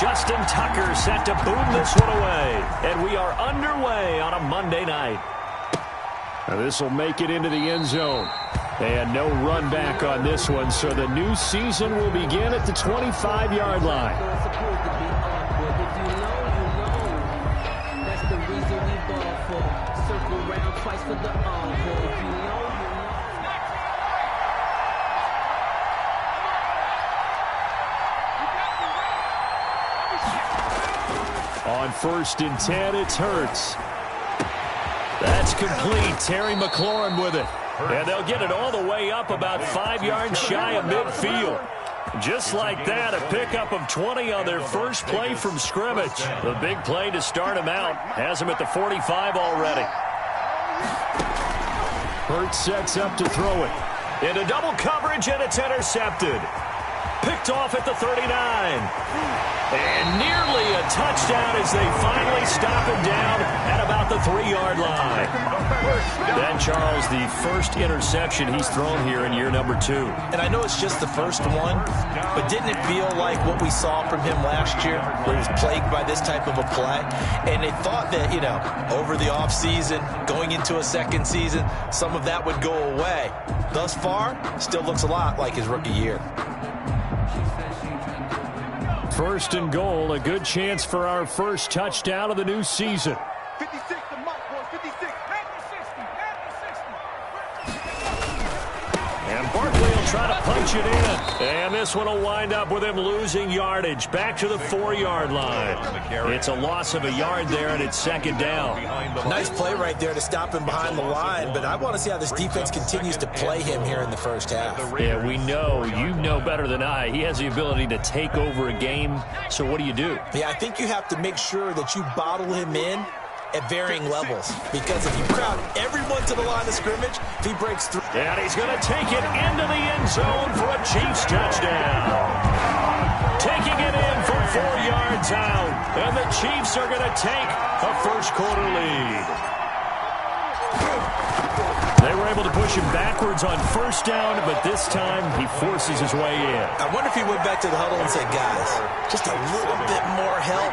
Justin Tucker set to boom this one away. And we are underway on a Monday night. Now this will make it into the end zone. And no run back on this one, so the new season will begin at the 25-yard line. On 1st and 10, it's Hurts. That's complete. Terry McLaurin with it. And they'll get it all the way up about 5 yards shy of midfield. Just like that, a pickup of 20 on their first play from scrimmage. The big play to start him out has him at the 45 already. Hurts sets up to throw it. Into double coverage, and it's intercepted. Picked off at the 39. And nearly a touchdown as they finally stop him down at about the 3-yard line. Then, Charles, the first interception he's thrown here in year number 2. And I know it's just the first one, but didn't it feel like what we saw from him last year, where he was plagued by this type of a play? And they thought that, you know, over the offseason, going into a second season, some of that would go away. Thus far, still looks a lot like his rookie year. 1st and goal, a good chance for our first touchdown of the new season. 56 to Mike, boys, 56. And Barkley will try to punch it in. And this one will wind up with him losing yardage back to the 4-yard line. It's a loss of a yard there, and it's 2nd down. Nice play right there to stop him behind the line, but I want to see how this defense continues to play him here in the first half. Yeah, we know. You know better than I. He has the ability to take over a game. So what do you do? Yeah, I think you have to make sure that you bottle him in at varying levels, because if you crowd everyone to the line of scrimmage, if he breaks through. And he's going to take it into the end zone for a Chiefs touchdown. Taking it in from 4 yards out, and the Chiefs are going to take a first-quarter lead. They were able to push him backwards on 1st down, but this time he forces his way in. I wonder if he went back to the huddle and said, guys, just a little bit more help,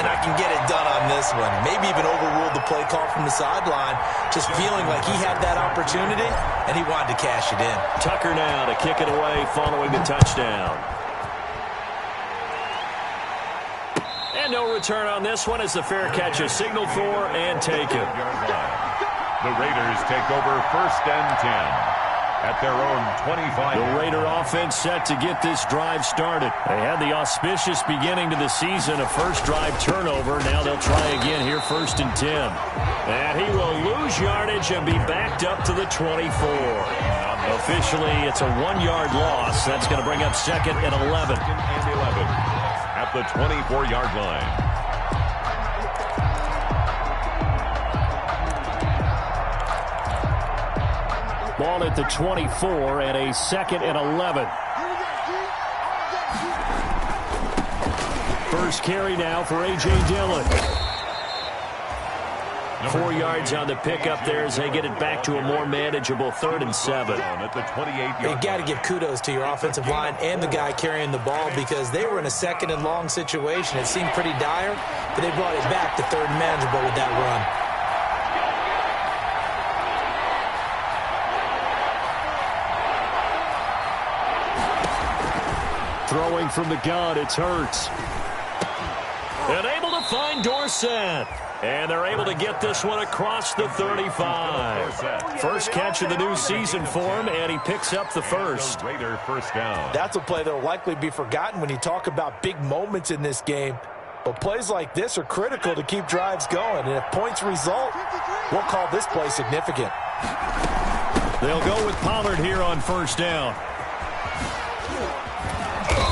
and I can get it done on this one. Maybe even overruled the play call from the sideline, just feeling like he had that opportunity, and he wanted to cash it in. Tucker now to kick it away following the touchdown. And no return on this one as the fair catch is signaled for and taken. The Raiders take over 1st and 10 at their own 25. The Raider offense set to get this drive started. They had the auspicious beginning to the season, a first drive turnover. Now they'll try again here, 1st and 10. And he will lose yardage and be backed up to the 24. Officially, it's a 1-yard loss. That's going to bring up 2nd and 11. At the 24-yard line. Ball at the 24 and a 2nd and 11. First carry now for A.J. Dillon. 4 yards on the pickup there as they get it back to a more manageable 3rd and 7. At the 28-yard line. You got to give kudos to your offensive line and the guy carrying the ball, because they were in a 2nd and long situation. It seemed pretty dire, but they brought it back to 3rd and manageable with that run. Throwing from the gun, it's Hurts. And able to find Dorsett. And they're able to get this one across the 35. First catch of the new season for him, and he picks up the first. Raider first down. That's a play that will likely be forgotten when you talk about big moments in this game. But plays like this are critical to keep drives going. And if points result, we'll call this play significant. They'll go with Pollard here on 1st down.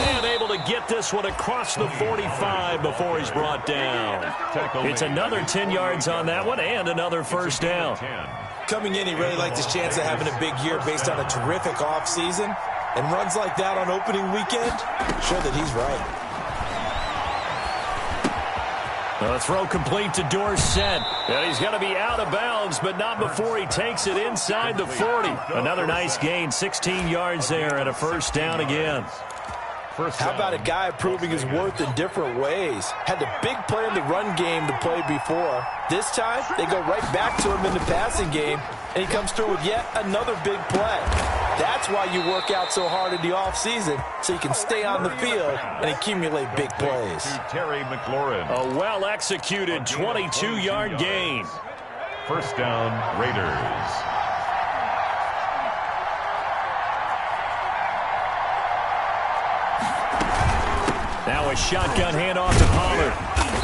And able to get this one across the 45 before he's brought down. It's another 10 yards on that one and another 1st down. Coming in, he really liked his chance of having a big year based on a terrific offseason. And runs like that on opening weekend show that he's right. The throw complete to Dorsett. And he's going to be out of bounds, but not before he takes it inside the 40. Another nice gain, 16 yards there and a 1st down again. First How down. about a guy proving his worth in different ways? Had the big play in the run game to play before. This time, they go right back to him in the passing game, and he comes through with yet another big play. That's why you work out so hard in the offseason, so you can stay on the field and accumulate big plays. To Terry McLaurin. A well-executed 22-yard gain. First down, Raiders. Now a shotgun handoff to Pollard.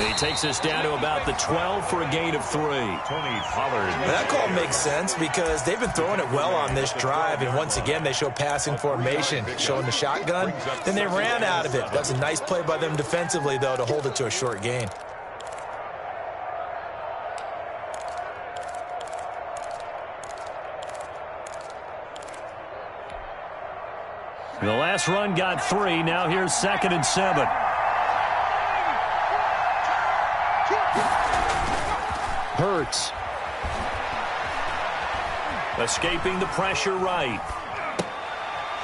He takes us down to about the 12 for a gain of 3. Tony Pollard. That call makes sense because they've been throwing it well on this drive, and once again they show passing formation, showing the shotgun. Then they ran out of it. That's a nice play by them defensively, though, to hold it to a short gain. The last run got 3. Now here's 2nd and 7. Hurts. Escaping the pressure right.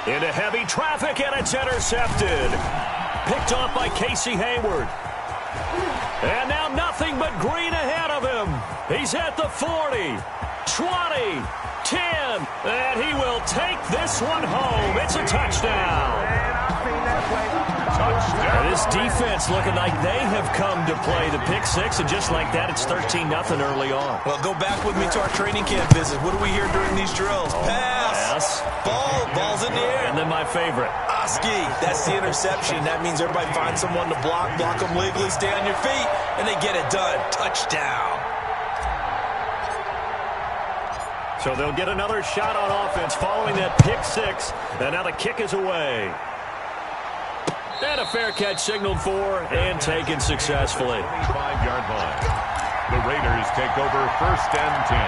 Into heavy traffic, and it's intercepted. Picked off by Casey Hayward. And now nothing but green ahead of him. He's at the 40, 20, 10, and he will take this one home. It's a touchdown. Touchdown. This defense looking like they have come to play the pick six, and just like that, it's 13-0 early on. Well, go back with me to our training camp visit. What do we hear during these drills? Pass. Ball's in the air. And then my favorite. Oski, that's the interception. That means everybody finds someone to block them legally, stay on your feet, and they get it done. Touchdown. So they'll get another shot on offense following that pick six, and now the kick is away. And a fair catch signaled for and taken successfully. 25-yard line. The Raiders take over 1st and 10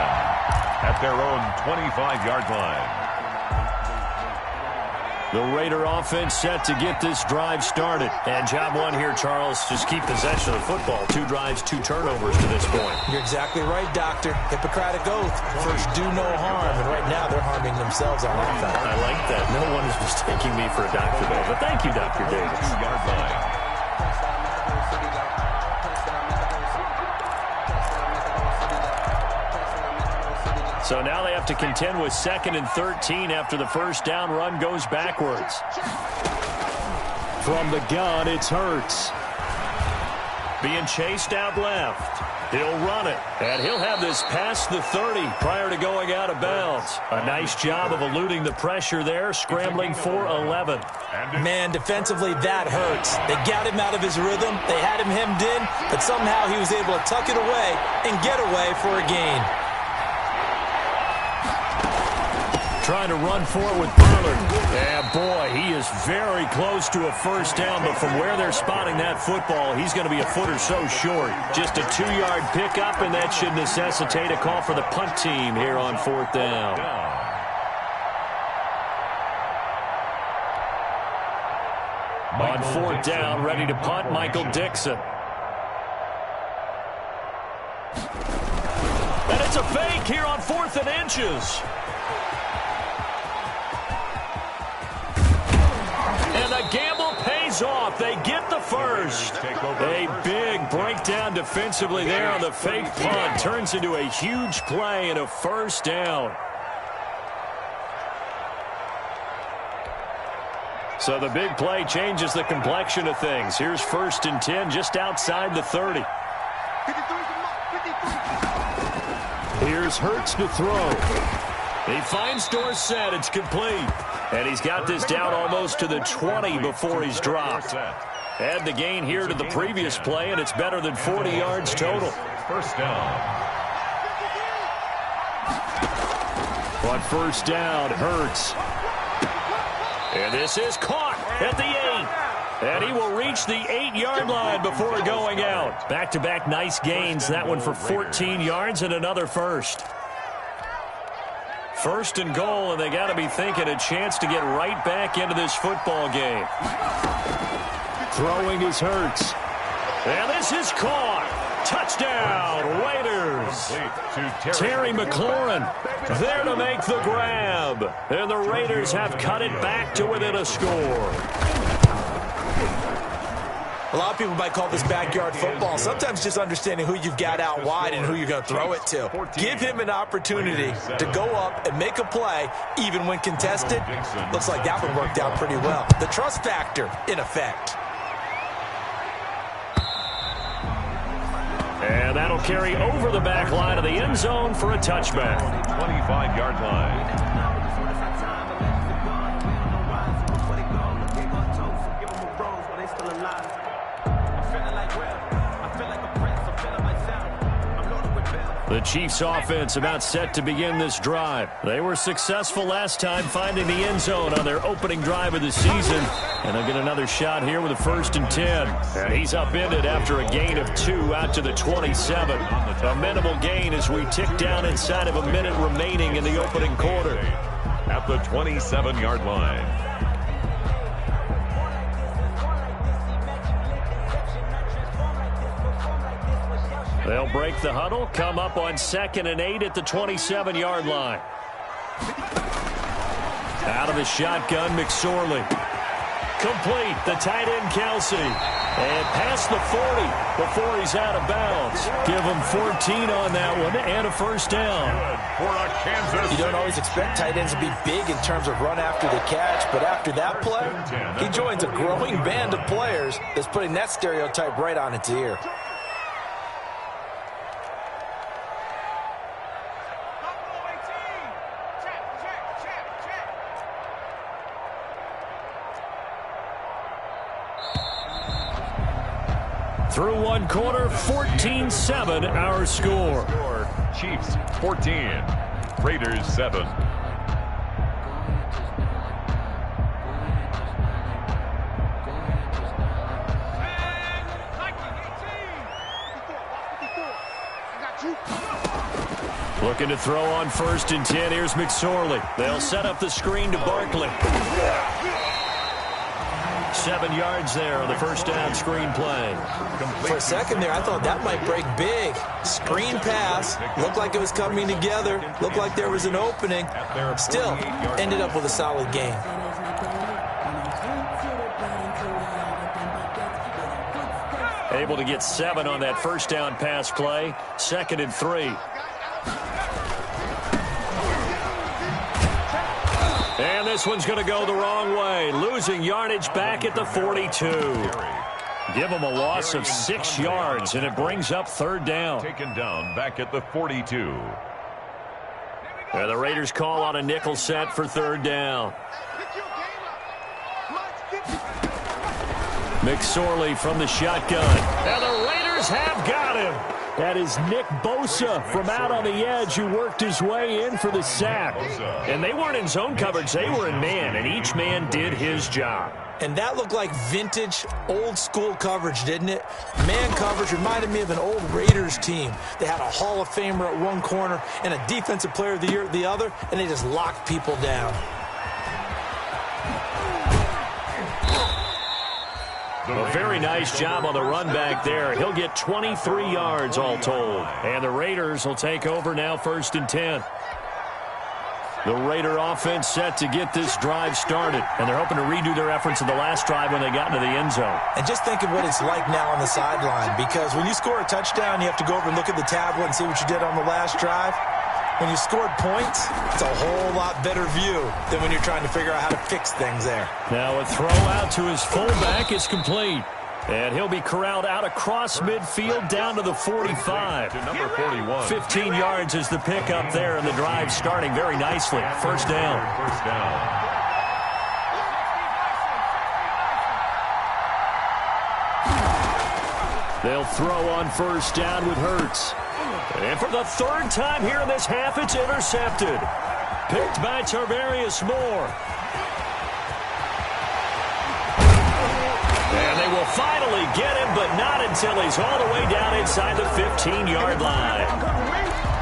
at their own 25-yard line. The Raider offense set to get this drive started. And job one here, Charles, just keep possession of the football. 2 drives, 2 turnovers to this point. You're exactly right, Doctor. Hippocratic oath. First, do no harm. And right now, they're harming themselves on offense. I like that. No one is mistaking me for a doctor, though. But thank you, Dr. Davis. 2-yard line. So now they have to contend with 2nd and 13 after the first down run goes backwards. From the gun, it's Hurts. Being chased out left. He'll run it, and he'll have this past the 30 prior to going out of bounds. A nice job of eluding the pressure there, scrambling for 11. Man, defensively, that hurts. They got him out of his rhythm. They had him hemmed in, but somehow he was able to tuck it away and get away for a gain. Trying to run for it with Pollard. Yeah, boy, he is very close to a first down, but from where they're spotting that football, he's going to be a foot or so short. Just a 2-yard pickup, and that should necessitate a call for the punt team here on 4th down. On 4th down, ready to punt, Michael Dixon. And it's a fake here on 4th and inches. And the gamble pays off. They get the first. A big breakdown defensively there on the fake punt. Turns into a huge play and a first down. So the big play changes the complexion of things. Here's 1st and 10 just outside the 30. 53. Here's Hurts to throw. He finds Dorsett. It's complete. And he's got this down almost to the 20 before he's dropped. Add the gain here to the previous play, and it's better than 40 yards total. First down. On 1st down, Hurts. And this is caught at the 8. And he will reach the 8-yard line before going out. Back-to-back nice gains. That one for 14 yards and another first. 1st and goal, and they got to be thinking a chance to get right back into this football game. Throwing is Hurts. And this is caught. Touchdown, Raiders. Terry McLaurin there to make the grab. And the Raiders have cut it back to within a score. A lot of people might call this backyard football. Sometimes just understanding who you've got out wide and who you're going to throw it to. Give him an opportunity to go up and make a play, even when contested. Looks like that one worked out pretty well. The trust factor in effect. And that'll carry over the back line of the end zone for a touchback. 25-yard line. The Chiefs offense about set to begin this drive. They were successful last time finding the end zone on their opening drive of the season. And they'll get another shot here with a 1st and 10. And he's upended after a gain of 2 out to the 27. A minimal gain as we tick down inside of a minute remaining in the opening quarter. At the 27-yard line. They'll break the huddle, come up on 2nd and 8 at the 27-yard line. Out of the shotgun, McSorley. Complete, the tight end, Kelsey. And past the 40 before he's out of bounds. Give him 14 on that one and a 1st down. You don't always expect tight ends to be big in terms of run after the catch, but after that play, he joins a growing band of players that's putting that stereotype right on its ear. Through one quarter, 14-7 our score. Chiefs 14, Raiders 7. Looking to throw on 1st and 10. Here's McSorley. They'll set up the screen to Barkley. 7 yards there on the 1st down screen play. For a second there, I thought that might break big. Screen pass. Looked like it was coming together. Looked like there was an opening. Still, ended up with a solid game. Able to get 7 on that 1st down pass play. 2nd and 3. And this one's going to go the wrong way. Losing yardage back at the 42. Give them a loss of 6 yards, and it brings up 3rd down. Taken down back at the 42. And the Raiders call on a nickel set for 3rd down. McSorley from the shotgun. And the Raiders have got him. That is Nick Bosa from out on the edge who worked his way in for the sack. And they weren't in zone coverage. They were in man, and each man did his job. And that looked like vintage, old-school coverage, didn't it? Man coverage reminded me of an old Raiders team. They had a Hall of Famer at one corner and a Defensive Player of the Year at the other, and they just locked people down. A very nice job on the run back there. He'll get 23 yards all told. And the Raiders will take over now 1st and 10. The Raider offense set to get this drive started. And they're hoping to redo their efforts in the last drive when they got into the end zone. And just think of what it's like now on the sideline. Because when you score a touchdown, you have to go over and look at the tablet and see what you did on the last drive. When you scored points, it's a whole lot better view than when you're trying to figure out how to fix things there. Now a throw out to his fullback is complete. And he'll be corralled out across midfield down to the 45. To number 41. 15 yards is the pickup there, and the drive starting very nicely. 1st down. 1st down. They'll throw on 1st down with Hurts. And for the 3rd time here in this half, it's intercepted. Picked by Tarvarius Moore. And they will finally get him, but not until he's all the way down inside the 15-yard line.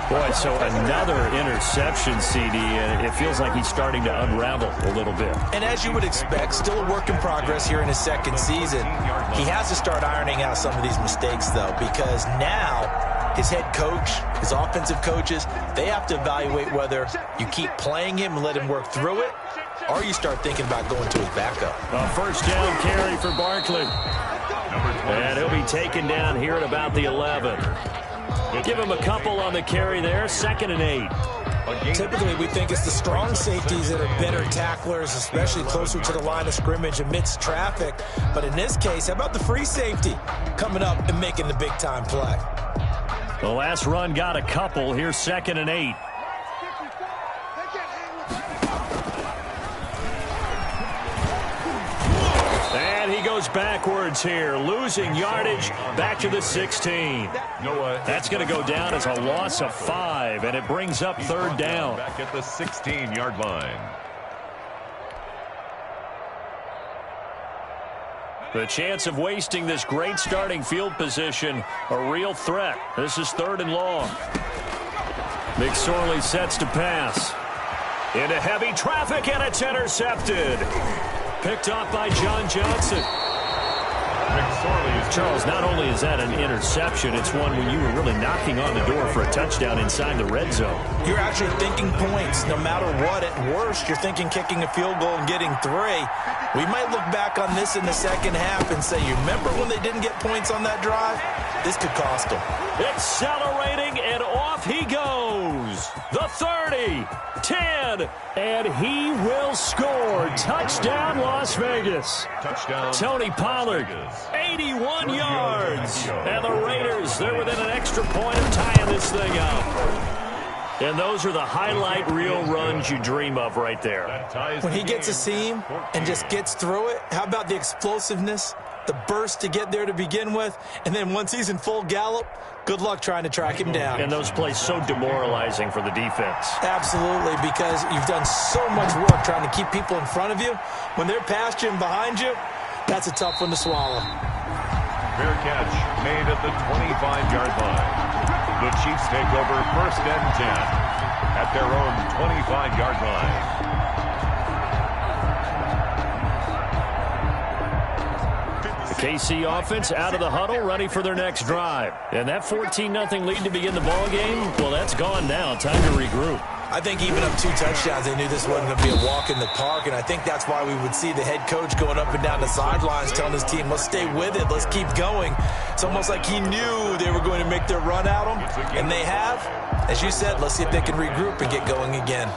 Boy, so another interception, CD, and it feels like he's starting to unravel a little bit. And as you would expect, still a work in progress here in his 2nd season. He has to start ironing out some of these mistakes, though, because now his head coach, his offensive coaches, they have to evaluate whether you keep playing him and let him work through it, or you start thinking about going to his backup. A 1st down carry for Barkley. Number And he'll be taken down here at about the 11. Give him a couple on the carry there. 2nd and 8. Typically, we think it's the strong safeties that are better tacklers, especially closer to the line of scrimmage amidst traffic. But in this case, how about the free safety coming up and making the big-time play? The last run got a couple. Here's 2nd and 8. And he goes backwards here, losing yardage back to the 16. That's going to go down as a loss of 5, and it brings up 3rd down. Back at the 16-yard line. The chance of wasting this great starting field position, a real threat. This is 3rd and long. McSorley sets to pass. Into heavy traffic, and it's intercepted. Picked off by John Johnson. Charles, not only is that an interception, it's one when you were really knocking on the door for a touchdown inside the red zone. You're actually thinking points. No matter what, at worst, you're thinking kicking a field goal and getting 3. We might look back on this in the second half and say, you remember when they didn't get points on that drive? This could cost them. Accelerating, and off he goes. The 30, 10, and he will score. Touchdown, Las Vegas. Touchdown. Tony Pollard, 81 yards. And the Raiders, they're within an extra point of tying this thing up. And those are the highlight reel runs you dream of right there. When he gets a seam and just gets through it, how about the explosiveness, the burst to get there to begin with, and then once he's in full gallop, good luck trying to track him down. And those plays so demoralizing for the defense. Absolutely, because you've done so much work trying to keep people in front of you. When they're past you and behind you, that's a tough one to swallow. Fair catch made at the 25-yard line. The Chiefs take over 1st and 10 at their own 25-yard line. KC offense out of the huddle, ready for their next drive. And that 14-0 lead to begin the ball game, well, that's gone now. Time to regroup. I think even up 2 touchdowns, they knew this wasn't going to be a walk in the park, and I think that's why we would see the head coach going up and down the sidelines telling his team, let's stay with it, let's keep going. It's almost like he knew they were going to make their run at him, and they have. As you said, let's see if they can regroup and get going again.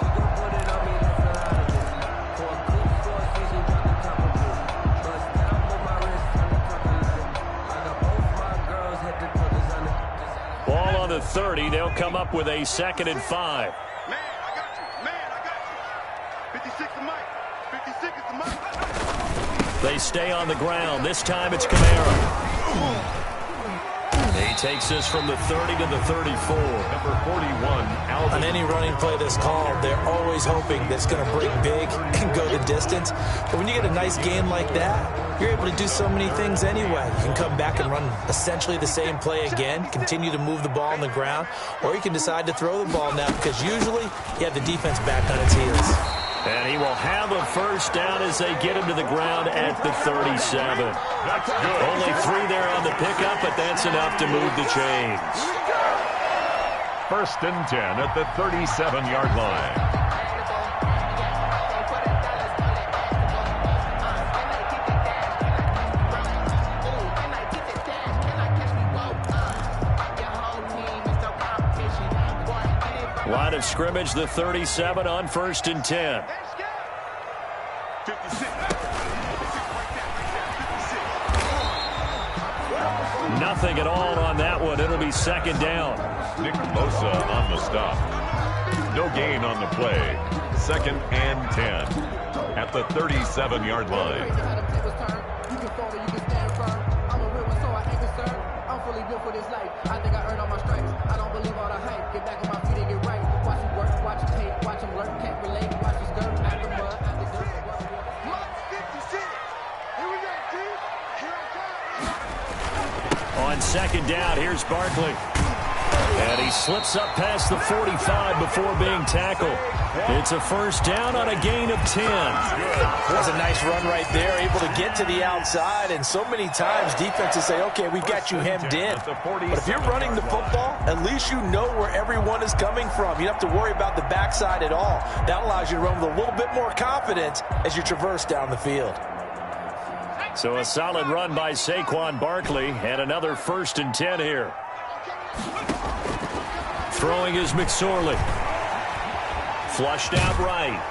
Ball on the 30. They'll come up with a 2nd and 5. They stay on the ground. This time it's Kamara. He takes us from the 30 to the 34. Number 41, Alvin. On any running play that's called, they're always hoping that it's going to break big and go the distance. But when you get a nice game like that, you're able to do so many things anyway. You can come back and run essentially the same play again, continue to move the ball on the ground, or you can decide to throw the ball now because usually you have the defense back on its heels. And he will have a 1st down as they get him to the ground at the 37. That's good. Only 3 there on the pickup, but that's enough to move the chains. 1st and 10 at the 37-yard line. Line of scrimmage, the 37 on 1st and 10. Nothing at all on that one. It'll be 2nd down. Nick Bosa on the stop. No gain on the play. 2nd and 10 at the 37-yard line. On 2nd down, here's Barkley. And he slips up past the 45 before being tackled. It's a 1st down on a gain of 10. That's a nice run right there, able to get to the outside. And so many times defenses say, okay, we've got you hemmed in. But if you're running the football, at least you know where everyone is coming from. You don't have to worry about the backside at all. That allows you to run with a little bit more confidence as you traverse down the field. So a solid run by Saquon Barkley, and another 1st and 10 here. Throwing is McSorley. Flushed out right.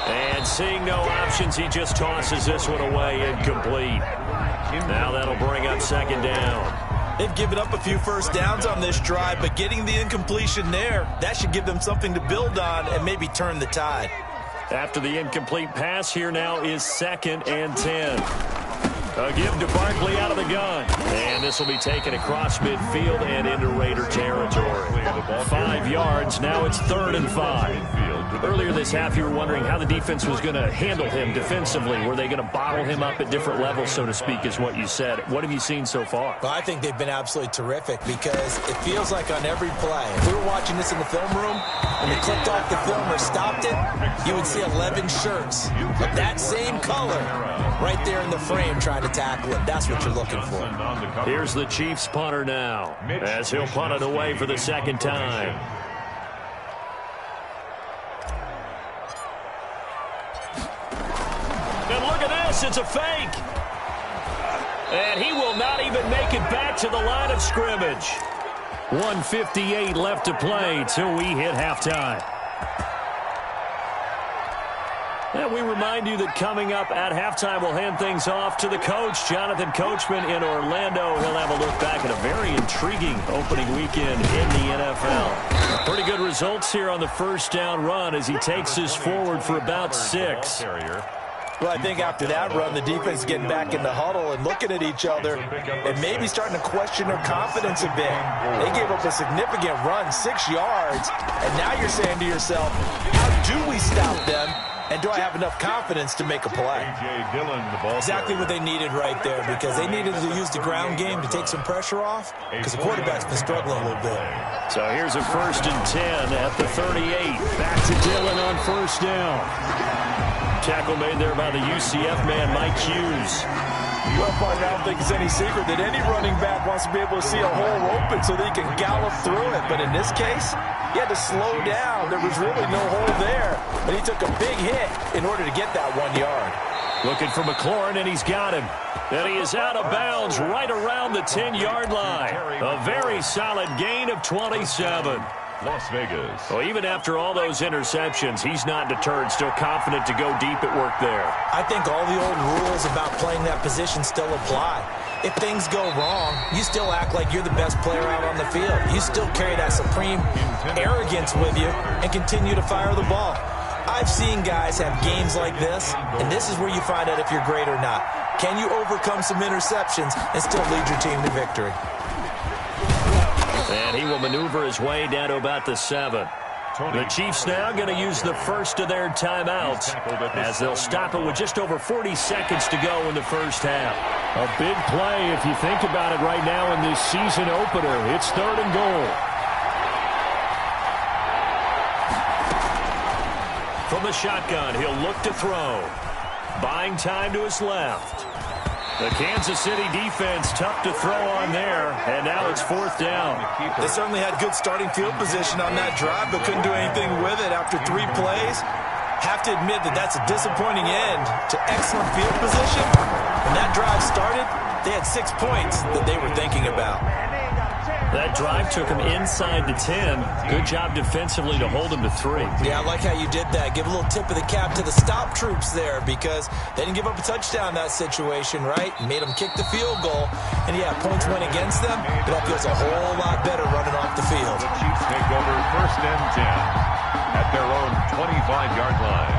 And seeing no options, he just tosses this one away, incomplete. Now that'll bring up 2nd down. They've given up a few first downs on this drive, but getting the incompletion there, that should give them something to build on and maybe turn the tide. After the incomplete pass, here now is 2nd and 10. A give to Barkley out of the gun. And this will be taken across midfield and into Raider territory. 5 yards, now it's 3rd and 5. Earlier this half, you were wondering how the defense was going to handle him defensively. Were they going to bottle him up at different levels, so to speak, is what you said. What have you seen so far? Well, I think they've been absolutely terrific because it feels like on every play, if we were watching this in the film room and they clicked off the film or stopped it, you would see 11 shirts of that same color right there in the frame trying to tackle it. That's what you're looking for. Here's the Chiefs punter now as he'll punt it away for the 2nd time. And look at this, it's a fake. And he will not even make it back to the line of scrimmage. 1:58 left to play till we hit halftime. And we remind you that coming up at halftime, we'll hand things off to the coach, Jonathan Coachman in Orlando. He'll have a look back at a very intriguing opening weekend in the NFL. Pretty good results here on the 1st down run as he takes us forward for about 6. Well, I think after that run, the defense is getting back in the huddle and looking at each other and maybe starting to question their confidence a bit. They gave up a significant run, 6 yards, and now you're saying to yourself, how do we stop them? And do I have enough confidence to make a play? Exactly what they needed right there, because they needed to use the ground game to take some pressure off, because the quarterback's been struggling a little bit. So here's a 1st and 10 at the 38. Back to Dillon on 1st down. Tackle made there by the UCF man, Mike Hughes. Well, partner, I don't think it's any secret that any running back wants to be able to see a hole open so that he can gallop through it. But in this case, he had to slow down. There was really no hole there. And he took a big hit in order to get that 1 yard. Looking for McLaurin, and he's got him. And he is out of bounds right around the 10-yard line. A very solid gain of 27. Las Vegas. Well, even after all those interceptions, he's not deterred, still confident to go deep at work there. I think all the old rules about playing that position still apply. If things go wrong, you still act like you're the best player out on the field. You still carry that supreme arrogance with you and continue to fire the ball. I've seen guys have games like this, and this is where you find out if you're great or not. Can you overcome some interceptions and still lead your team to victory? And he will maneuver his way down to about the 7. The Chiefs now going to use the first of their timeouts as they'll stop it with just over 40 seconds to go in the 1st half. A big play if you think about it right now in this season opener. It's 3rd and goal. From the shotgun, he'll look to throw. Buying time to his left. The Kansas City defense tough to throw on there, and now it's 4th down. They certainly had good starting field position on that drive, but couldn't do anything with it after 3 plays. Have to admit that that's a disappointing end to excellent field position. When that drive started, they had 6 points that they were thinking about. That drive took him inside the 10. Good job defensively to hold him to 3. Yeah, I like how you did that. Give a little tip of the cap to the stop troops there because they didn't give up a touchdown in that situation, right? Made them kick the field goal. And, yeah, points went against them, but that feels a whole lot better running off the field. The Chiefs take over 1st and 10 at their own 25-yard line.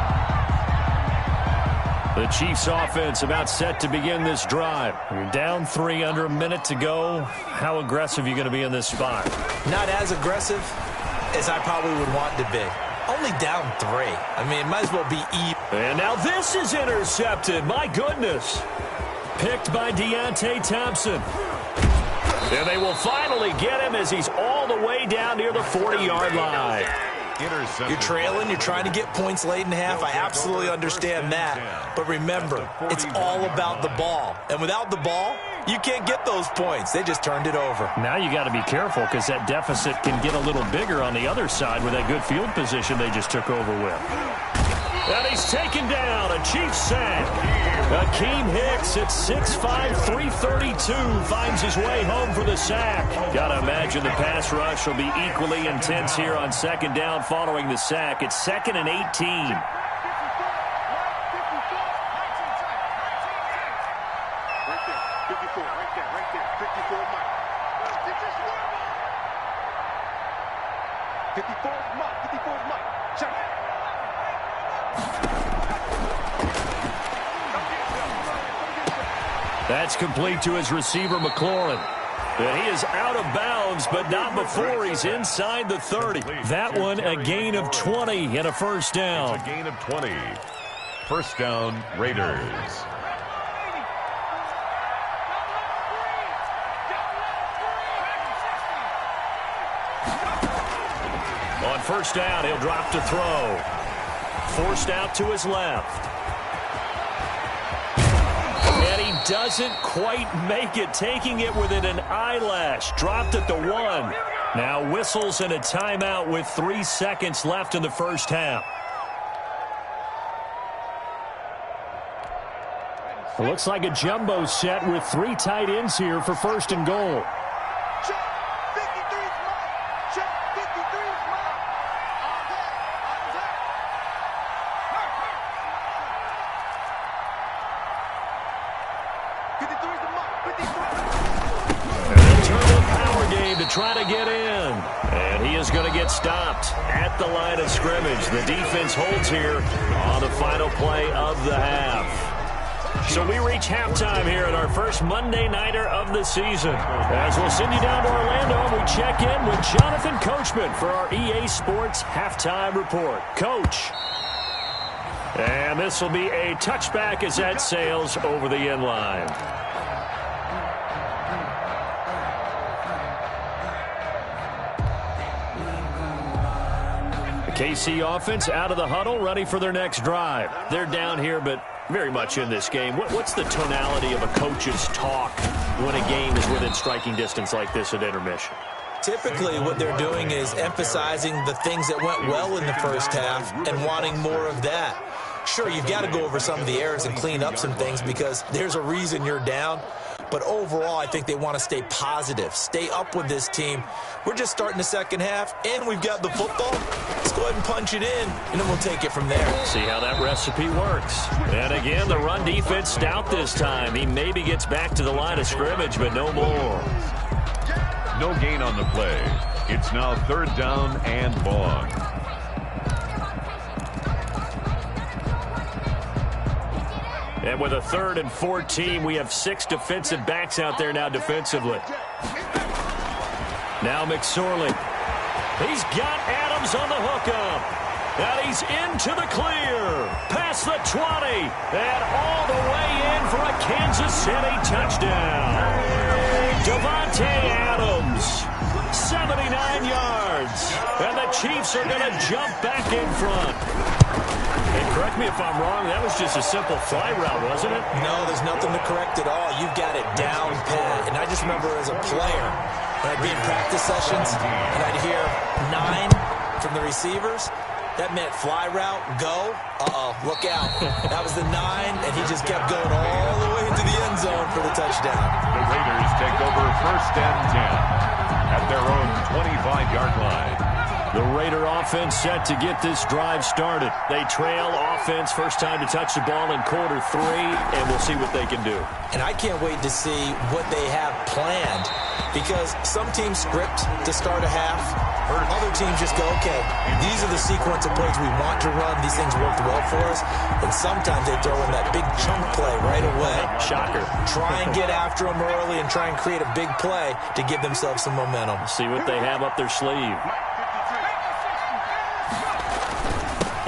The Chiefs offense about set to begin this drive. You're down 3, under a minute to go. How aggressive are you going to be in this spot? Not as aggressive as I probably would want to be. Only down 3. I mean, it might as well be even. And now this is intercepted. My goodness. Picked by Deontay Thompson. And they will finally get him as he's all the way down near the 40-yard line. You're trailing, you're trying to get points late in half. I absolutely understand that. But remember, it's all about the ball. And without the ball, you can't get those points. They just turned it over. Now you got to be careful because that deficit can get a little bigger on the other side with that good field position they just took over with. And he's taken down, a Chiefs sack. Akeem Hicks at 6'5", 332 finds his way home for the sack. Gotta imagine the pass rush will be equally intense here on second down following the sack. It's 2nd and 18. That's complete to his receiver, McLaurin. And he is out of bounds, but not before he's inside the 30. That one a gain of 20 and a first down. It's a gain of 20. First down, Raiders. On first down, he'll drop to throw. Forced out to his left. And he doesn't quite make it, taking it within an eyelash. Dropped at the 1. Now whistles and a timeout with 3 seconds left in the first half. It looks like a jumbo set with 3 tight ends here for first and goal. Try to get in, and he is going to get stopped at the line of scrimmage. The defense holds here on the final play of the half. So we reach halftime here at our first Monday Nighter of the season. As we'll send you down to Orlando, and we check in with Jonathan Coachman for our EA Sports Halftime Report. Coach. And this will be a touchback as that sails over the end line. KC offense out of the huddle, ready for their next drive. They're down here, but very much in this game. What's the tonality of a coach's talk when a game is within striking distance like this at intermission? Typically, what they're doing is emphasizing the things that went well in the first half and wanting more of that. Sure, you've got to go over some of the errors and clean up some things because there's a reason you're down. But overall, I think they want to stay positive, stay up with this team. We're just starting the second half, and we've got the football. Let's go ahead and punch it in, and then we'll take it from there. See how that recipe works. And again, the run defense stout this time. He maybe gets back to the line of scrimmage, but no more. No gain on the play. It's now 3rd down and long. And with a 3rd and 14, we have 6 defensive backs out there now defensively. Now McSorley. He's got Adams on the hookup. And he's into the clear. Past the 20. And all the way in for a Kansas City touchdown. Devontae Adams. 79 yards. And the Chiefs are going to jump back in front. And correct me if I'm wrong, that was just a simple fly route, wasn't it? No, there's nothing to correct at all. You've got it down pat. And I just remember as a player, when I'd be in practice sessions, and I'd hear 9 from the receivers, that meant fly route, go, look out. That was the 9, and he just kept going all the way into the end zone for the touchdown. The Raiders take over 1st and 10 at their own 25-yard line. The Raider offense set to get this drive started. They trail offense, first time to touch the ball in quarter 3, and we'll see what they can do. And I can't wait to see what they have planned because some teams script to start a half. Other teams just go, okay, these are the sequence of plays we want to run. These things worked well for us. And sometimes they throw in that big chunk play right away. Shocker. Try and get after them early and try and create a big play to give themselves some momentum. See what they have up their sleeve.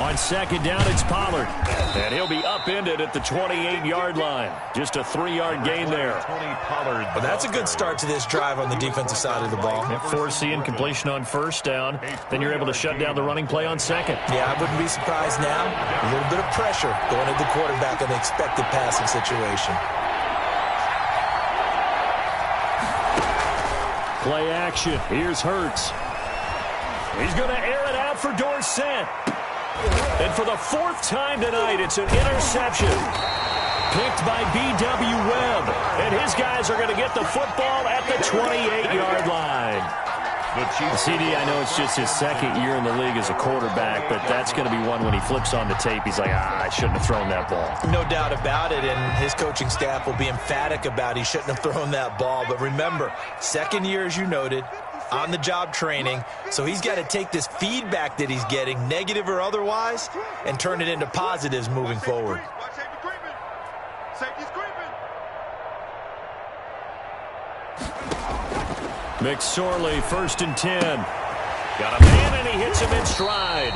On second down, it's Pollard. And he'll be upended at the 28-yard line. Just a 3-yard gain there. But that's a good start to this drive on the defensive side of the ball. Forcing incompletion on first down. Then you're able to shut down the running play on second. Yeah, I wouldn't be surprised now. A little bit of pressure going at the quarterback in the expected passing situation. Play action. Here's Hurts. He's going to air it out for Dorsett. And for the 4th time tonight, it's an interception. picked by B.W. Webb. And his guys are going to get the football at the 28-yard line. CD, I know it's just his second year in the league as a quarterback, but that's going to be one when he flips on the tape, he's like, I shouldn't have thrown that ball. No doubt about it, and his coaching staff will be emphatic about he shouldn't have thrown that ball. But remember, second year, as you noted, on-the-job training, so he's got to take this feedback that he's getting, negative or otherwise, and turn it into positives moving forward. McSorley, 1st and 10. Got a man, and he hits him in stride.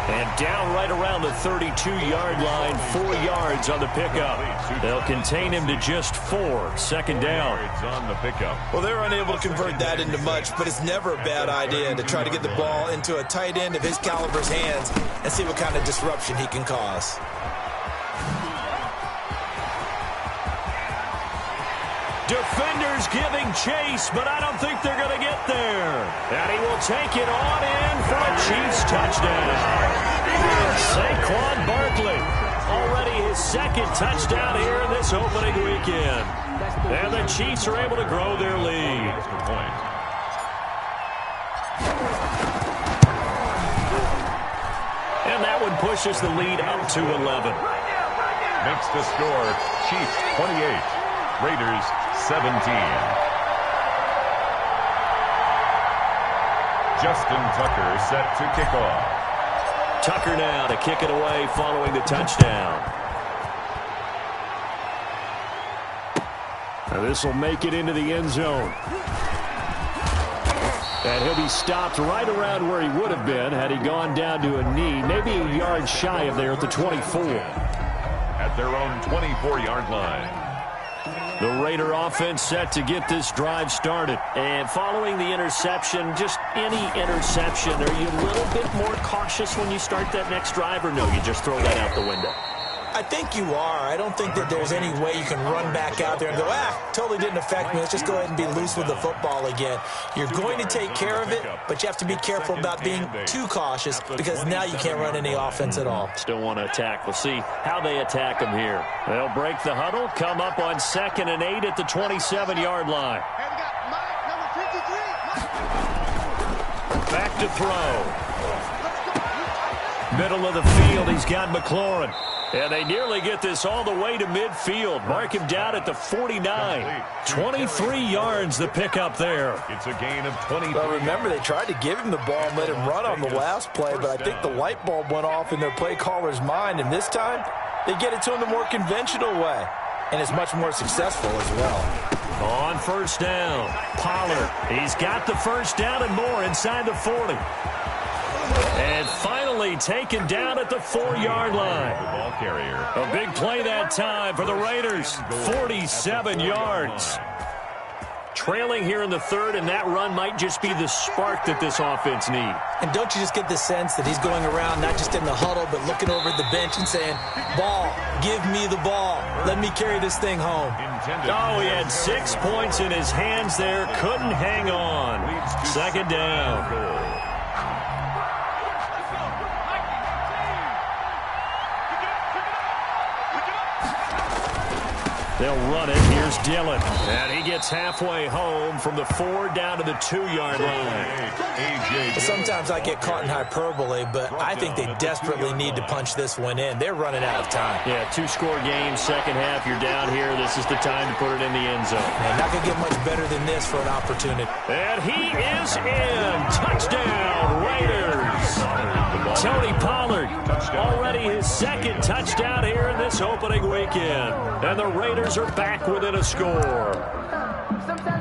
And down right around the 32-yard line, 4 yards on the pickup. They'll contain him to just 4, 2nd down. On the pickup. Well, they're unable to convert that into much, but it's never a bad idea to try to get the ball into a tight end of his caliber's hands and see what kind of disruption he can cause. Defenders giving chase, but I don't think they're going to get there. And he will take it on in for a Chiefs touchdown. Saquon Barkley, already his 2nd touchdown here in this opening weekend. And the Chiefs are able to grow their lead. And that one pushes the lead up to 11. Makes the score Chiefs 28, Raiders 17. Justin Tucker set to kick off. Tucker now to kick it away following the touchdown. Now this will make it into the end zone. And he'll be stopped right around where he would have been had he gone down to a knee, maybe a yard shy of there at the 24. At their own 24-yard line. The Raider offense set to get this drive started. And following the interception, just any interception, are you a little bit more cautious when you start that next drive, or no, you just throw that out the window? I think you are. I don't think that there's any way you can run back out there and go, totally didn't affect me. Let's just go ahead and be loose with the football again. You're going to take care of it, but you have to be careful about being too cautious because now you can't run any offense at all. Still want to attack. We'll see how they attack him here. They'll break the huddle, come up on 2nd and 8 at the 27-yard line. Back to throw. Middle of the field, he's got McLaurin. And they nearly get this all the way to midfield. Mark him down at the 49. 23 yards the pickup there. It's a gain of 20. Well, remember, they tried to give him the ball and let him run on the last play, but I think the light bulb went off in their play caller's mind, and this time they get it to him the more conventional way, and it's much more successful as well. On 1st down, Pollard. He's got the 1st down and more inside the 40. And finally taken down at the 4-yard line. The ball carrier. A big play that time for the Raiders. 47 yards. Trailing here in the 3rd, and that run might just be the spark that this offense needs. And don't you just get the sense that he's going around not just in the huddle, but looking over at the bench and saying, ball, give me the ball. Let me carry this thing home. Oh, he had 6 points in his hands there. Couldn't hang on. 2nd down. They'll run it. Here's Dillon. And he gets halfway home from the 4 down to the 2-yard line. Sometimes I get caught in hyperbole, but I think they desperately need to punch this one in. They're running out of time. Yeah, 2-score game, 2nd half. You're down here. This is the time to put it in the end zone. Man, not going to get much better than this for an opportunity. And he is in. Touchdown, Raiders. Tony Pollard, already his 2nd touchdown here in this opening weekend. And the Raiders are back within a score.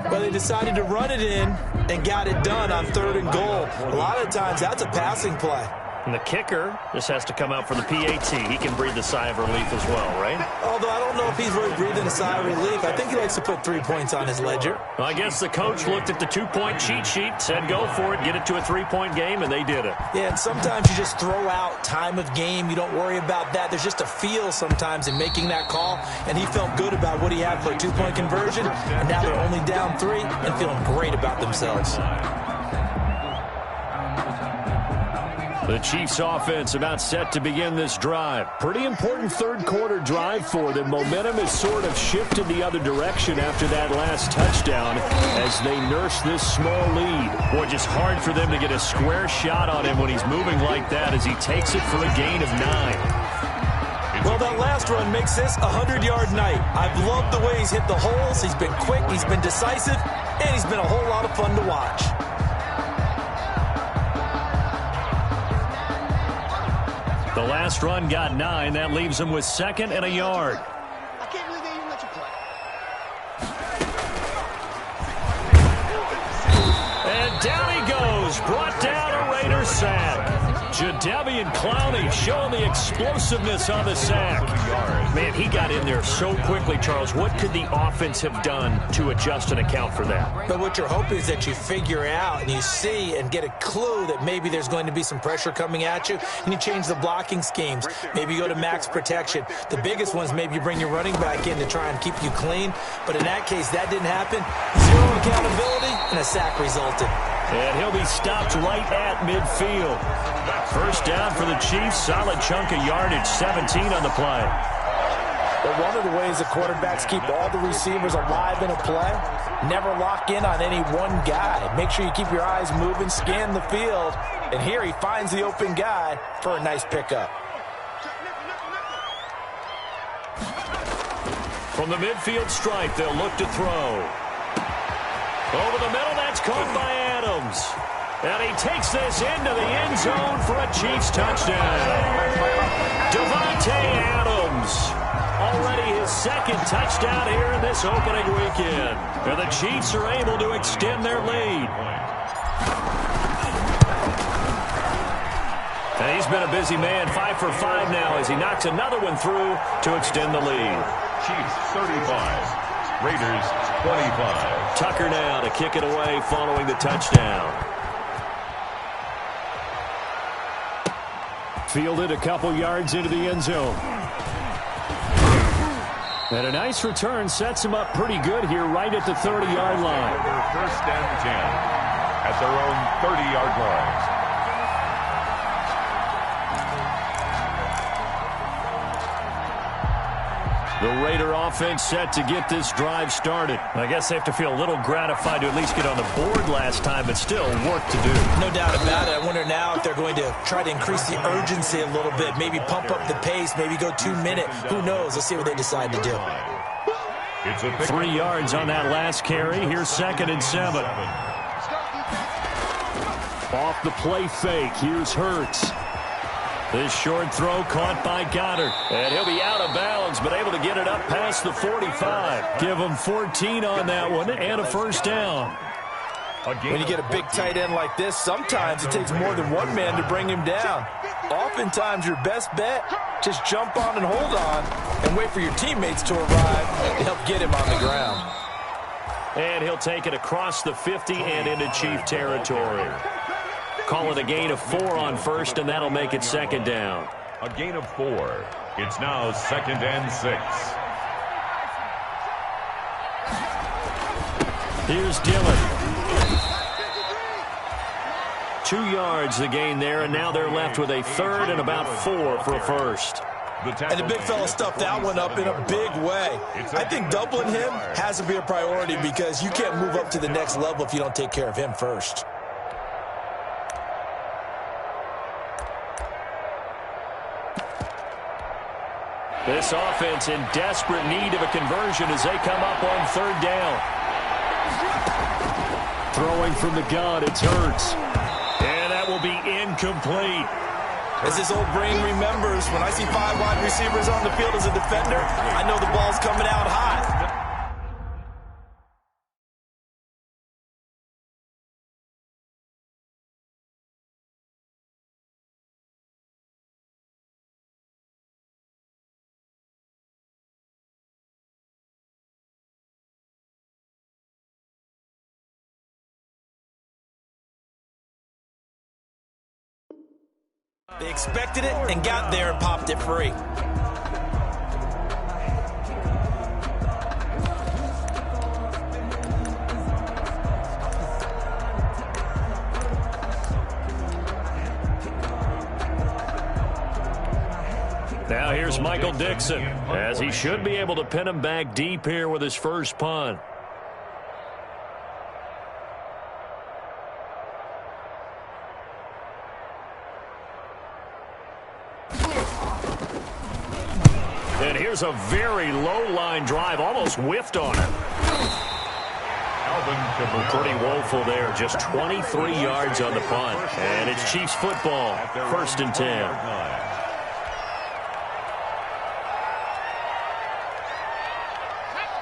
Well, they decided to run it in and got it done on 3rd and goal. A lot of times that's a passing play. And the kicker just has to come out for the PAT. He can breathe a sigh of relief as well, right? Although I don't know if he's really breathing a sigh of relief. I think he likes to put 3 points on his ledger. Well, I guess the coach looked at the 2-point cheat sheet, said go for it, get it to a 3-point game, and they did it. Yeah, and sometimes you just throw out time of game. You don't worry about that. There's just a feel sometimes in making that call, and he felt good about what he had for a 2-point conversion, and now they're only down 3 and feeling great about themselves. The Chiefs offense about set to begin this drive. Pretty important third quarter drive for them. Momentum has sort of shifted the other direction after that last touchdown as they nurse this small lead. Boy, just hard for them to get a square shot on him when he's moving like that as he takes it for a gain of 9. Well, that last run makes this a 100-yard night. I've loved the way he's hit the holes. He's been quick, he's been decisive, and he's been a whole lot of fun to watch. The last run got 9. That leaves him with 2nd and a yard. I can't believe they even let you play. And down he goes. Brought down a Raider sack. Jadeveon Clowney showing the explosiveness on the sack. Man, he got in there so quickly, Charles. What could the offense have done to adjust and account for that? But what you're hoping is that you figure out and you see and get a clue that maybe there's going to be some pressure coming at you, and you change the blocking schemes. Maybe you go to max protection. The biggest ones, maybe you bring your running back in to try and keep you clean. But in that case, that didn't happen. Zero accountability, and a sack resulted. And he'll be stopped right at midfield. First down for the Chiefs. Solid chunk of yardage, 17 on the play. But one of the ways the quarterbacks keep all the receivers alive in a play, never lock in on any one guy. Make sure you keep your eyes moving, scan the field, and here he finds the open guy for a nice pickup. From the midfield stripe, they'll look to throw. Over the middle, that's caught by Adams. And he takes this into the end zone for a Chiefs touchdown. Davante Adams. Already his 2nd touchdown here in this opening weekend. And the Chiefs are able to extend their lead. And he's been a busy man, 5 for 5 now as he knocks another one through to extend the lead. Chiefs 35. Raiders 25. Tucker now to kick it away following the touchdown. Fielded a couple yards into the end zone. And a nice return sets him up pretty good here right at the 30-yard line. First and 10 at their own 30-yard line. The Raider offense set to get this drive started. I guess they have to feel a little gratified to at least get on the board last time, but still work to do. No doubt about it. I wonder now if they're going to try to increase the urgency a little bit, maybe pump up the pace, maybe go 2 minute. Who knows? Let's see what they decide to do. It's a 3 yards on that last carry. Here's 2nd and 7. Off the play fake. Here's Hurts. This short throw caught by Goddard. And he'll be out of bounds, but able to get it up past the 45. Give him 14 on that one and a first down. When you get a big tight end like this, sometimes it takes more than one man to bring him down. Oftentimes, your best bet, just jump on and hold on and wait for your teammates to arrive to help get him on the ground. And he'll take it across the 50 and into Chief territory. Call it a gain of 4 on first, and that'll make it 2nd down. A gain of 4. It's now 2nd and 6. Here's Dillon. 2 yards the gain there, and now they're left with a 3rd and about 4 for a first. And the big fella stuffed that one up in a big way. I think doubling him has to be a priority because you can't move up to the next level if you don't take care of him first. This offense in desperate need of a conversion as they come up on 3rd down. Throwing from the gun, it's Hurts. And that will be incomplete. As this old brain remembers, when I see 5 wide receivers on the field as a defender, I know the ball's coming out hot. They expected it and got there and popped it free. Now here's Michael Dixon, as he should be able to pin him back deep here with his first punt. And here's a very low line drive, almost whiffed on him. Pretty woeful there, just 23 yards on the punt. And it's Chiefs football, 1st and 10.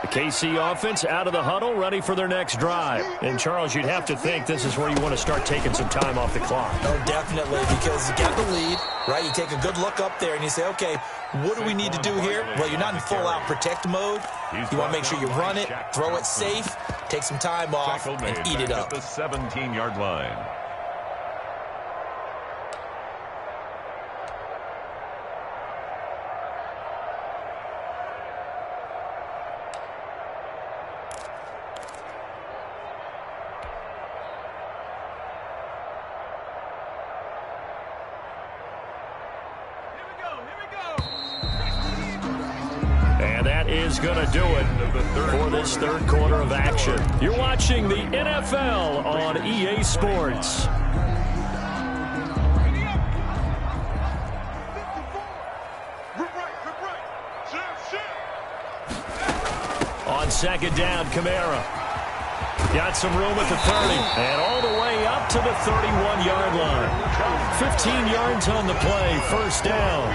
The KC offense out of the huddle, ready for their next drive. And, Charles, you'd have to think this is where you want to start taking some time off the clock. Oh, definitely, because you got the lead, right? You take a good look up there and you say, okay, what do we need to do here? Well, you're not in full-out protect mode. You want to make sure you run it, throw it safe, take some time off, and eat it up. The 17-yard line. Is going to do it for this third quarter of action. You're watching the NFL on EA Sports. On second down, Kamara. Got some room at the 30, and all the way up to the 31-yard line. 15 yards on the play, first down.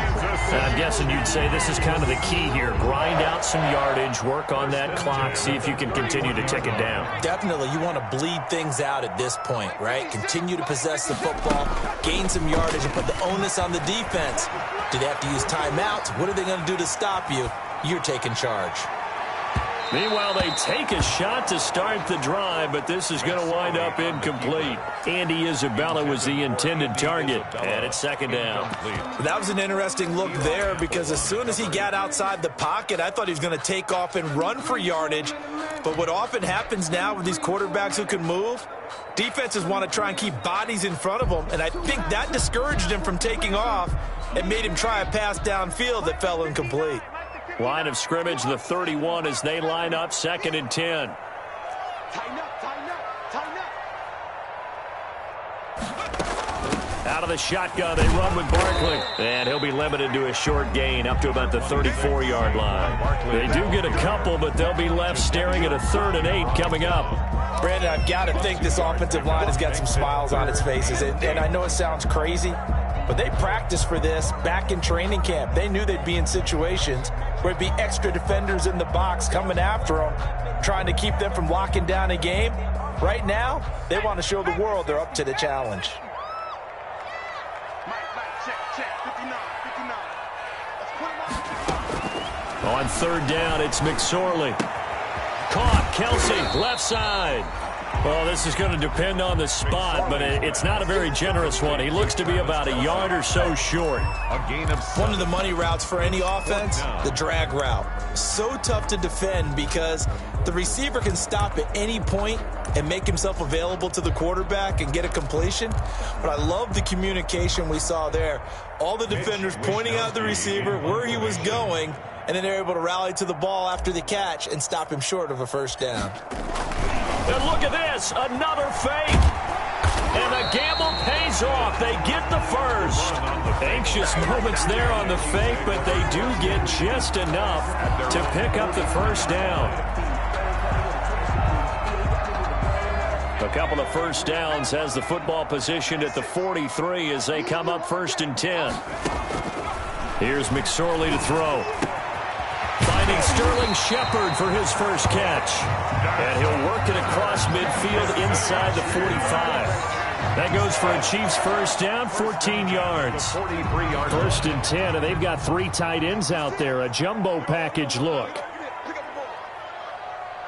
And I'm guessing you'd say this is kind of the key here. Grind out some yardage, work on that clock, see if you can continue to tick it down. Definitely, you want to bleed things out at this point, right? Continue to possess the football, gain some yardage, and put the onus on the defense. Do they have to use timeouts? What are they going to do to stop you? You're taking charge. Meanwhile, they take a shot to start the drive, but this is going to wind up incomplete. Andy Isabella was the intended target, and it's second down. That was an interesting look there because as soon as he got outside the pocket, I thought he was going to take off and run for yardage. But what often happens now with these quarterbacks who can move, defenses want to try and keep bodies in front of them, and I think that discouraged him from taking off and made him try a pass downfield that fell incomplete. Line of scrimmage, the 31 as they line up, 2nd and 10. Tighten up, tighten up, tighten up. Out of the shotgun, they run with Barkley. And he'll be limited to a short gain up to about the 34-yard line. They do get a couple, but they'll be left staring at a 3rd and 8 coming up. Brandon, I've got to think this offensive line has got some smiles on its faces. And I know it sounds crazy, but they practiced for this back in training camp. They knew they'd be in situations where it'd be extra defenders in the box coming after them, trying to keep them from locking down a game. Right now, they want to show the world they're up to the challenge. On 3rd down, it's McSorley. Caught, Kelsey, left side. Well, this is going to depend on the spot, but it's not a very generous one. He looks to be about a yard or so short. One of the money routes for any offense, the drag route. So tough to defend because the receiver can stop at any point and make himself available to the quarterback and get a completion. But I love the communication we saw there. All the defenders pointing out the receiver, where he was going, and then they're able to rally to the ball after the catch and stop him short of a first down. And look at this, another fake. And the gamble pays off. They get the first. Anxious moments there on the fake, but they do get just enough to pick up the first down. A couple of first downs has the football positioned at the 43 as they come up 1st and 10. Here's McSorley to throw. Finding Sterling Shepard for his first catch. And he'll work it across midfield inside the 45. That goes for a Chiefs first down, 14 yards. 1st and 10, and they've got 3 tight ends out there. A jumbo package look.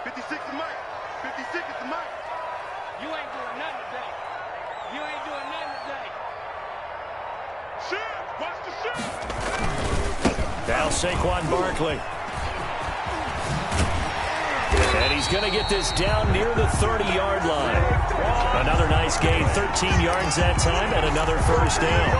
56 is Mike. 56 is Mike. You ain't doing nothing today. You ain't doing nothing today. Shit! Watch the shit! Now Saquon Barkley. And he's going to get this down near the 30-yard line. Another nice Chiefs gained 13 yards that time and another first down.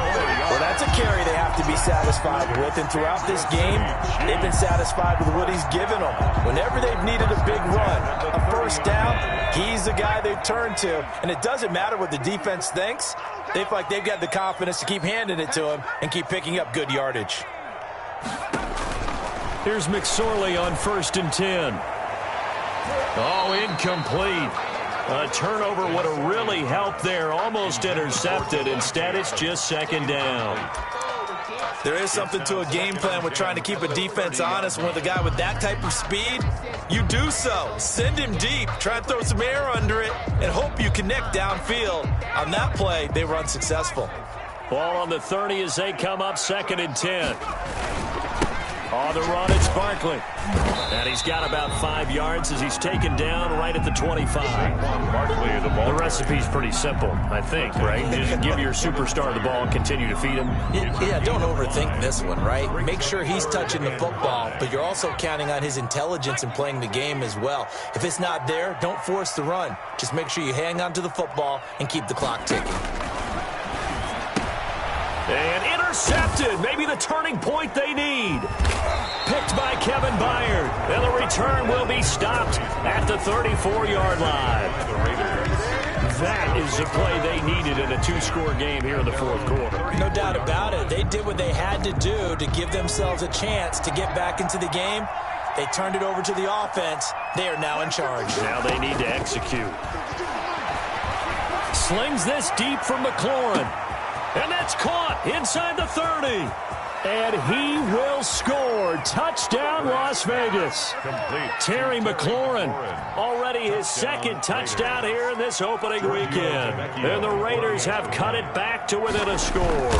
Well, that's a carry they have to be satisfied with. And throughout this game, they've been satisfied with what he's given them. Whenever they've needed a big run, a first down, he's the guy they've turned to. And it doesn't matter what the defense thinks. They feel like they've got the confidence to keep handing it to him and keep picking up good yardage. Here's McSorley on 1st and 10. Oh, incomplete. A turnover would have really helped there. Almost intercepted. Instead, it's just 2nd down. There is something to a game plan with trying to keep a defense honest. With a guy with that type of speed, you do so. Send him deep. Try and throw some air under it and hope you connect downfield. On that play, they were unsuccessful. Ball on the 30 as they come up 2nd and 10. On the run, it's Barkley. And he's got about 5 yards as he's taken down right at the 25. The recipe's pretty simple, I think, right? Just give your superstar the ball and continue to feed him. Yeah, don't overthink this one, right? Make sure he's touching the football, but you're also counting on his intelligence in playing the game as well. If it's not there, don't force the run. Just make sure you hang on to the football and keep the clock ticking. And intercepted. Maybe the turning point they need. Picked by Kevin Byard. And the return will be stopped at the 34-yard line. That is the play they needed in a 2-score game here in the 4th quarter. No doubt about it. They did what they had to do to give themselves a chance to get back into the game. They turned it over to the offense. They are now in charge. Now they need to execute. Slings this deep from McLaurin. And that's caught inside the 30. And he will score. Touchdown, Las Vegas. Terry McLaurin, already his 2nd touchdown here in this opening weekend. And the Raiders have cut it back to within a score.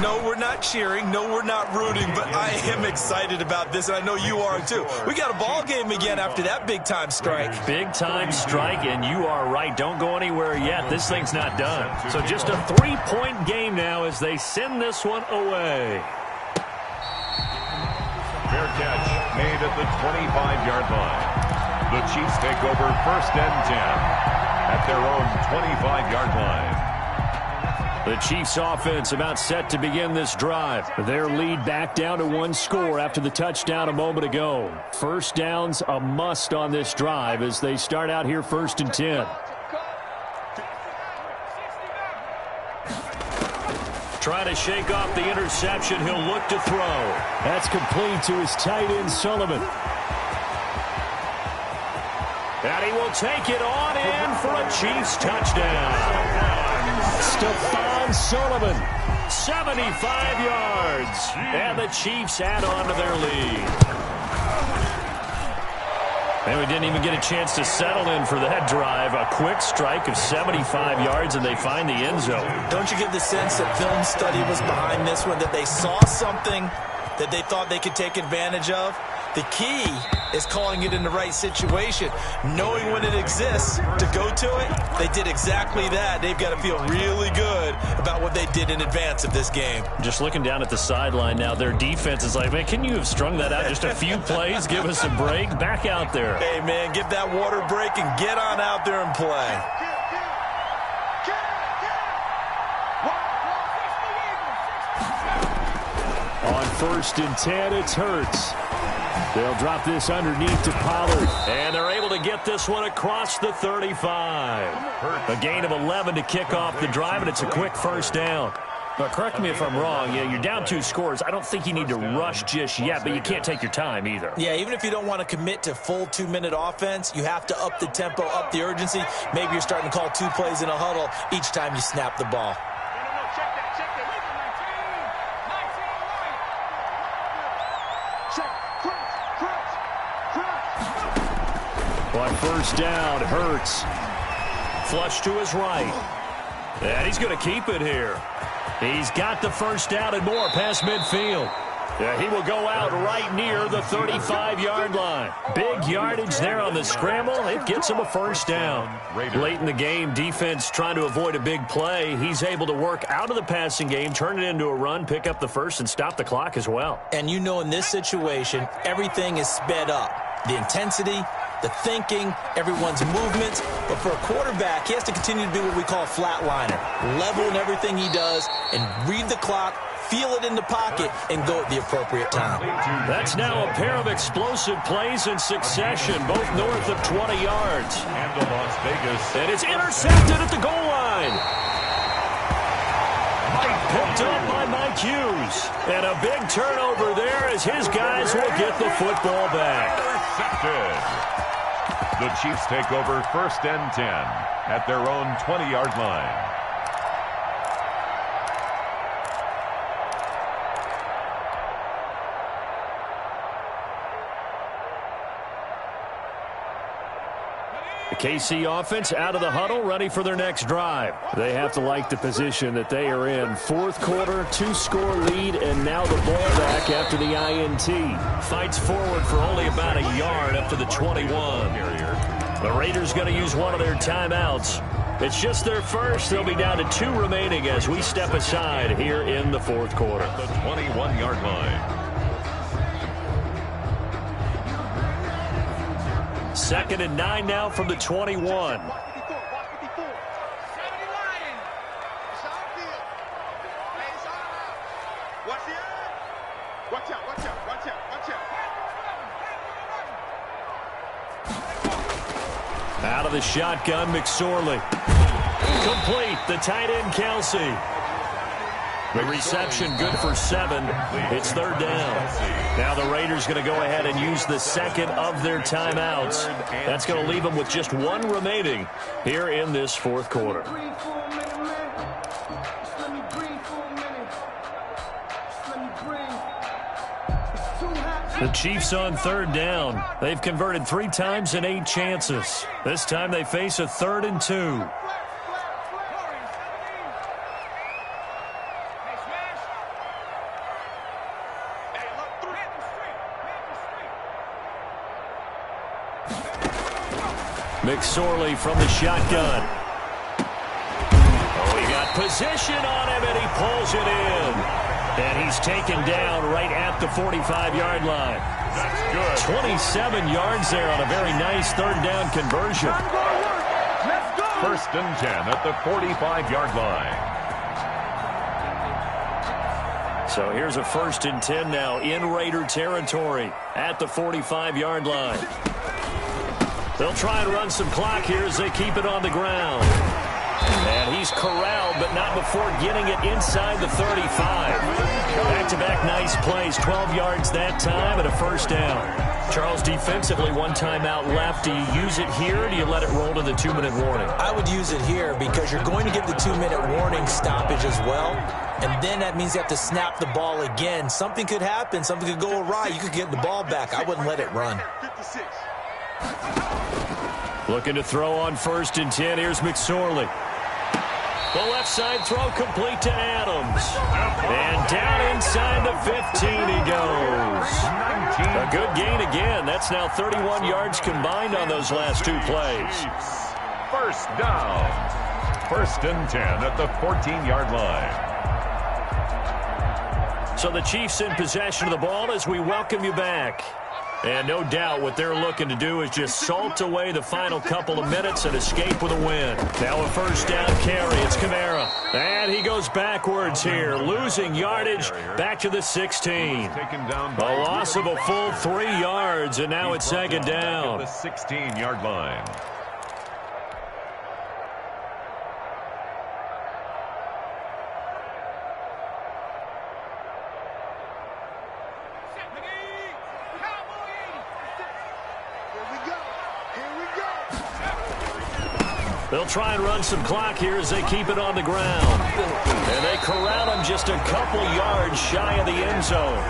No, we're not cheering. No, we're not rooting. But I am excited about this, and I know you are too. We got a ball game again after that big-time strike. Big-time strike, and you are right. Don't go anywhere yet. This thing's not done. So just a 3-point game now as they send this one away. Fair catch made at the 25-yard line. The Chiefs take over 1st and 10 at their own 25-yard line. The Chiefs offense about set to begin this drive. Their lead back down to 1 score after the touchdown a moment ago. First downs a must on this drive as they start out here 1st and 10. Trying to shake off the interception. He'll look to throw. That's complete to his tight end, Sullivan. And he will take it on in for a Chiefs touchdown. Stephon Sullivan, 75 yards. And the Chiefs add on to their lead. And we didn't even get a chance to settle in for that drive. A quick strike of 75 yards, and they find the end zone. Don't you get the sense that film study was behind this one, that they saw something that they thought they could take advantage of? The key is calling it in the right situation, knowing when it exists to go to it. They did exactly that. They've got to feel really good about what they did in advance of this game. Just looking down at the sideline now, their defense is like, man, can you have strung that out just a few plays? Give us a break. Back out there. Hey, man, give that water break and get on out there and play. On 1st and 10, it's Hurts. They'll drop this underneath to Pollard. And they're able to get this one across the 35. A gain of 11 to kick off the drive, and it's a quick first down. But correct me if I'm wrong. Yeah, you're down 2 scores. I don't think you need to rush just yet, but you can't take your time either. Yeah, even if you don't want to commit to full 2-minute offense, you have to up the tempo, up the urgency. Maybe you're starting to call 2 plays in a huddle each time you snap the ball. On 1st down, Hurts. Flush to his right. And he's going to keep it here. He's got the first down and more past midfield. Yeah, he will go out right near the 35-yard line. Big yardage there on the scramble. It gets him a first down. Late in the game, defense trying to avoid a big play. He's able to work out of the passing game, turn it into a run, pick up the first, and stop the clock as well. And you know in this situation, everything is sped up. The intensity, the thinking, everyone's movements. But for a quarterback, he has to continue to be what we call a flatliner. Level in everything he does and read the clock, feel it in the pocket, and go at the appropriate time. That's now a pair of explosive plays in succession, both north of 20 yards. And the Las Vegas. And it's intercepted at the goal line. Picked up by Mike Hughes. And a big turnover there as his guys will get the football back. Intercepted. The Chiefs take over 1st and 10 at their own 20-yard line. The KC offense out of the huddle, ready for their next drive. They have to like the position that they are in. 4th quarter, 2-score lead, and now the ball back after the INT. Fights forward for only about a yard up to the 21. The Raiders going to use one of their timeouts. It's just their first. They'll be down to 2 remaining as we step aside here in the 4th quarter. The 21-yard line. 2nd and 9 now from the 21. Watch out, watch out, watch out, watch out. Out of the shotgun, McSorley. Complete, the tight end, Kelsey. The reception good for 7. It's 3rd down. Now the Raiders going to go ahead and use the second of their timeouts. That's going to leave them with just 1 remaining here in this 4th quarter. The Chiefs on 3rd down. They've converted 3 times in 8 chances. This time they face a 3rd and 2. McSorley from the shotgun. Oh, he got position on him, and he pulls it in. And he's taken down right at the 45-yard line. That's good. 27 yards there on a very nice 3rd down conversion. 1st and 10 at the 45-yard line. So here's a 1st and 10 now in Raider territory at the 45-yard line. They'll try and run some clock here as they keep it on the ground. And he's corralled, but not before getting it inside the 35. Back-to-back nice plays, 12 yards that time and a 1st down. Charles, defensively, 1 timeout left. Do you use it here, or do you let it roll to the 2-minute warning? I would use it here because you're going to get the 2-minute warning stoppage as well. And then that means you have to snap the ball again. Something could happen. Something could go awry. You could get the ball back. I wouldn't let it run. Looking to throw on 1st and 10. Here's McSorley. The left side throw complete to Adams. And down inside the 15 he goes. A good gain again. That's now 31 yards combined on those last 2 plays. 1st down. 1st and 10 at the 14-yard line. So the Chiefs in possession of the ball as we welcome you back. And no doubt what they're looking to do is just salt away the final couple of minutes and escape with a win. Now a 1st down carry. It's Kamara. And he goes backwards here, losing yardage back to the 16. A loss of a full 3 yards, and now it's 2nd down. The 16-yard line. They'll try and run some clock here as they keep it on the ground. And they corral him just a couple yards shy of the end zone.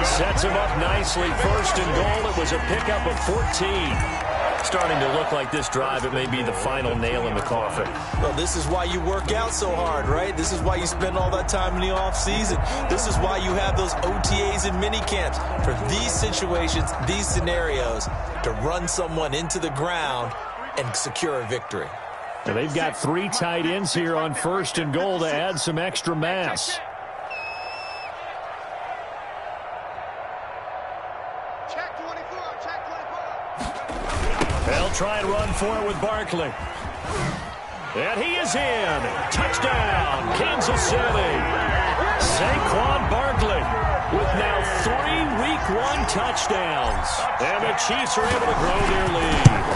Sets him up nicely. 1st and goal. It was a pickup of 14. Starting to look like this drive, it may be the final nail in the coffin. Well, this is why you work out so hard, right? This is why you spend all that time in the offseason. This is why you have those OTAs and mini camps. For these situations, these scenarios, to run someone into the ground and secure a victory. And they've got 3 tight ends here on 1st and goal to add some extra mass. Check 24, check 24. try and run for it with Barkley. And he is in. Touchdown, Kansas City. Saquon Barkley with now 3 Week 1 touchdowns. And the Chiefs are able to grow their lead.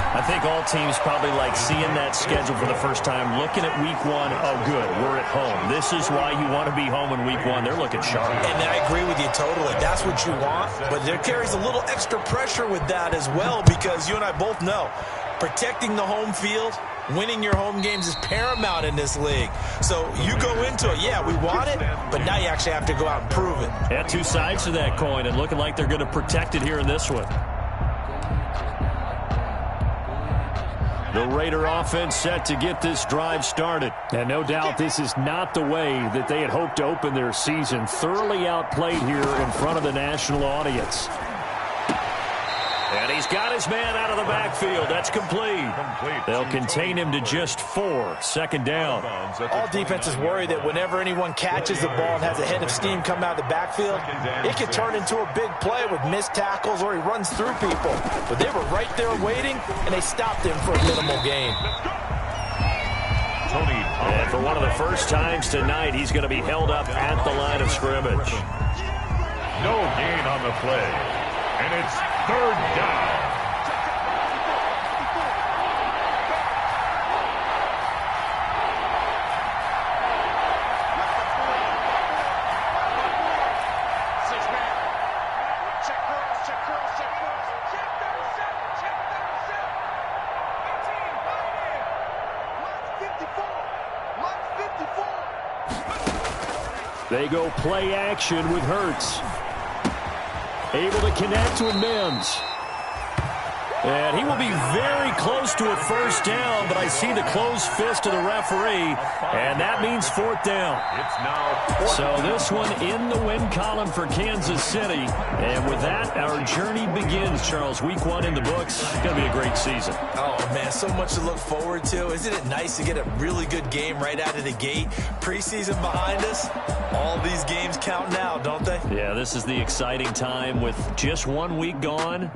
I think all teams probably like seeing that schedule for the first time, looking at Week 1. Oh, good, we're at home. This is why you want to be home in Week 1. They're looking sharp. And I agree with you totally. That's what you want. But there carries a little extra pressure with that as well, because you and I both know protecting the home field, winning your home games is paramount in this league. So you go into it, yeah, we want it, but now you actually have to go out and prove it. Yeah, two sides to that coin, and looking like they're going to protect it here in this one. The Raider offense set to get this drive started. And no doubt this is not the way that they had hoped to open their season. Thoroughly outplayed here in front of the national audience. And he's got his man out of the backfield. That's complete. They'll contain him to just 4. Second down. All defenses worry that whenever anyone catches the ball and has a head of steam come out of the backfield, it could turn into a big play with missed tackles or he runs through people. But they were right there waiting, and they stopped him for a minimal gain. And for one of the first times tonight, he's going to be held up at the line of scrimmage. No gain on the play. And it's 3rd down. They go play action with Hurts. Able to connect with Mims. And he will be very close to a first down, but I see the closed fist of the referee, and that means 4th down. It's now so this one in the win column for Kansas City. And with that, our journey begins, Charles. Week 1 in the books. It's going to be a great season. Oh, man, so much to look forward to. Isn't it nice to get a really good game right out of the gate? Preseason behind us. All these games count now, don't they? Yeah, this is the exciting time with just 1 week gone.